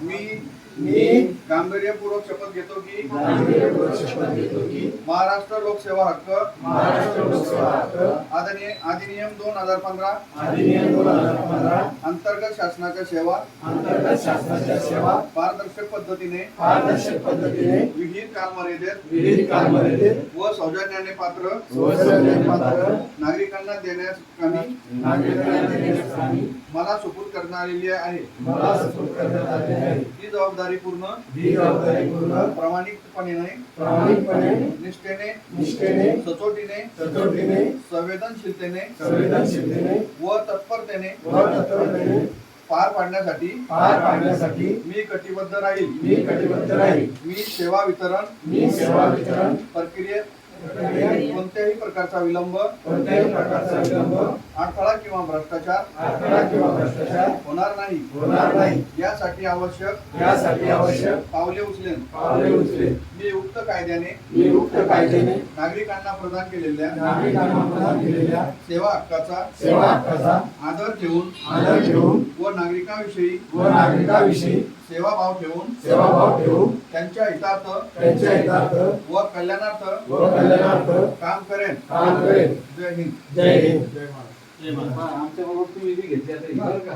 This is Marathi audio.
मी गांभीर्यपूर्वक शपथ घेतो की महाराष्ट्र लोकसेवा हक्क अधिनियम 2015 अंतर्गत शासनाच्या सेवा पारदर्शक पद्धतीने विहित कालमर्यादेत व सौजन्याने पात्र नागरिकांना देण्यास मला सुपूर्द करण्यात आलेली आहे। ही जबाबदारी पूर्ण प्रामाणिकपणे निष्ठेने सचोटीने संवेदनशीलतेने व तत्परतेने पार पाडण्यासाठी मी कटिबद्ध राहील। मी सेवा वितरण प्रक्रियेत कोणत्याही प्रकारचा विलंब अडथळा किंवा भ्रष्टाचार होणार नाही यासाठी आवश्यक पावले उचलेन। मी उक्त कायद्याने नागरिकांना प्रदान केलेल्या सेवा हक्काचा आदर ठेवून व नागरिकांविषयी सेवाभाव ठेवून त्यांच्या हितार्थ व कल्याणार्थ काम करेन। जय हिंद। जय हिंद। आमच्या बरोबर तुम्ही घेतल्या तरी बरं का?